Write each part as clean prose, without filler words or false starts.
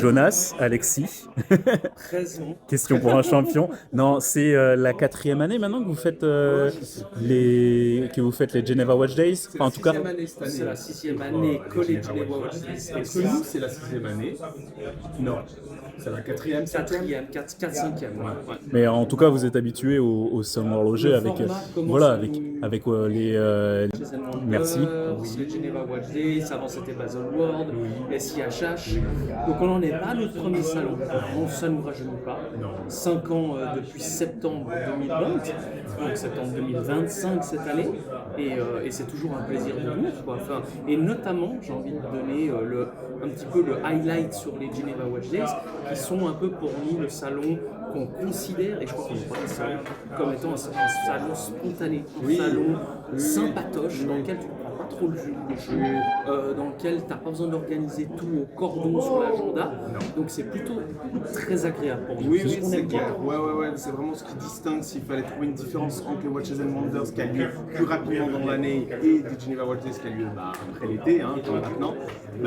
Jonas, Alexis, 13 ans. question pour un champion. Non, c'est la quatrième année maintenant que vous faites les Geneva Watch Days. Enfin, en tout cas, Année cette année. C'est la sixième année College Geneva Watch Days. Est-ce que nous, c'est la sixième année? Non. C'est la quatrième, quatrième, 4, 5e. Ouais. mais en tout cas, vous êtes habitué au salon horloger Le avec format commence voilà, à avec nous- avec les Chez merci. le Geneva Watch Days, avant c'était Baselworld, SIHH. Donc on n'en est pas à notre premier salon. Ça ne nous rajeunit pas. 5 ans depuis septembre 2020, donc septembre 2025 cette année. Et c'est toujours un plaisir de venir. Enfin, et notamment, j'ai envie de donner un petit peu le highlight sur les Geneva Watch Days, qui sont un peu pour nous le salon qu'on considère, et je crois qu'on parle de ça, comme étant un salon spontané, un salon sympatoche, dans lequel tu ne prends pas trop le jus, dans lequel tu n'as pas besoin d'organiser tout au cordon sur l'agenda. Donc c'est plutôt très agréable pour nous. Oui, C'est ce oui, qu'on c'est aime bien. clair. Ouais, c'est vraiment ce qui distingue s'il fallait trouver une différence entre les Watches and Wonders qui a lieu plus rapidement dans l'année et des Geneva Watch Days qui a lieu après l'été, comme maintenant.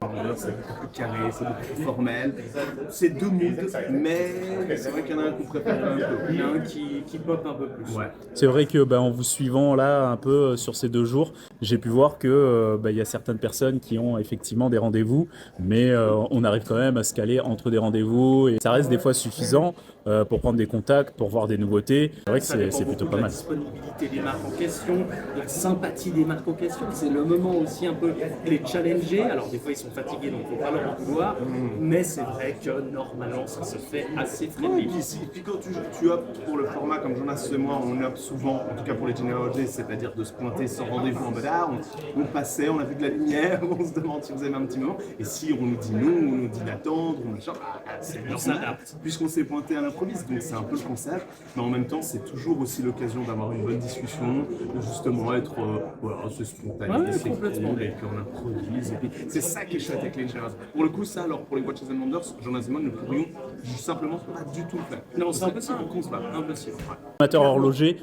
Wonders, c'est beaucoup plus carré, c'est beaucoup plus formel. C'est deux moods, mais c'est vrai qu'il y en a un qu'on préfère un peu. Il y en a un qui pop un peu plus. Ouais. C'est vrai que en vous suivant là un peu sur ces 2 jours, j'ai pu voir que il y a certaines personnes qui ont effectivement des rendez-vous, mais on arrive quand même à se caler entre des rendez-vous et ça reste des fois suffisant pour prendre des contacts, pour voir des nouveautés. C'est vrai que Ça dépend c'est plutôt beaucoup pas de la mal. disponibilité des marques en question, de la sympathie des marques en question. C'est le moment aussi un peu de les challenger. Alors des fois ils sont fatigués donc il ne faut pas leur en vouloir. Mais c'est vrai que normalement ça se fait assez très Et vite. puis quand tu optes pour le format comme Jonas et moi, on opte souvent, en tout cas pour les Geneva Watch Days, c'est-à-dire de se pointer sans rendez-vous en mode on passait, on a vu de la lumière, on se demande si vous avez un petit moment, et si on nous dit non, on nous dit d'attendre, ou machin, c'est On normal, s'adapte. puisqu'on s'est pointé à l'improviste, donc c'est un peu le concept, mais en même temps c'est toujours aussi l'occasion d'avoir une bonne discussion, de justement être, voilà, c'est spontané, Ouais, c'est complètement. cool, et puis on improvise, et puis c'est ça qui est chouette avec les Geneva. Pour le coup ça, alors pour les Watches and Wonders, Jonas et moi ne pourrions simplement pas du tout le faire. Non, c'est impossible. On se bat. Impossible. Amateur horloger,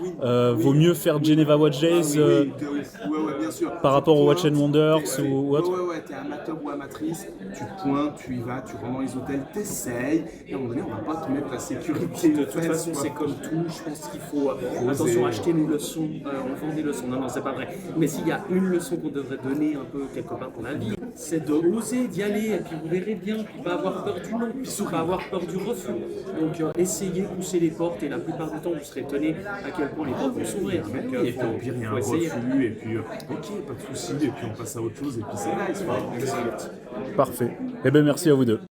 vaut mieux faire Geneva Watch Days Oui, de ouf. Ouais, bien sûr. par rapport aux Watch and Wonders T'es- ou autre. Ouais, t'es amateur ou amatrice, tu pointes, tu y vas, tu rentres dans les hôtels, t'essayes, et à un moment donné, on va pas te mettre la sécurité. De toute façon, c'est comme tout. Je pense qu'il faut attention, acheter une leçon. On vend des leçons. Non, c'est pas vrai. Mais s'il y a une leçon qu'on devrait donner un peu quelque part dans la vie, c'est de oser d'y aller. Et puis vous verrez bien, puis pas avoir peur du non, puis pas avoir peur du refus. Donc essayez, poussez les portes, et la plupart du temps, vous serez étonné à quel point les portes vont s'ouvrir. Donc, Et puis au pire, il y a un faut essayer. refus, et puis ok, pas de soucis, et puis on passe à autre chose, et puis c'est nice. Parfait. Eh bien, merci à vous deux.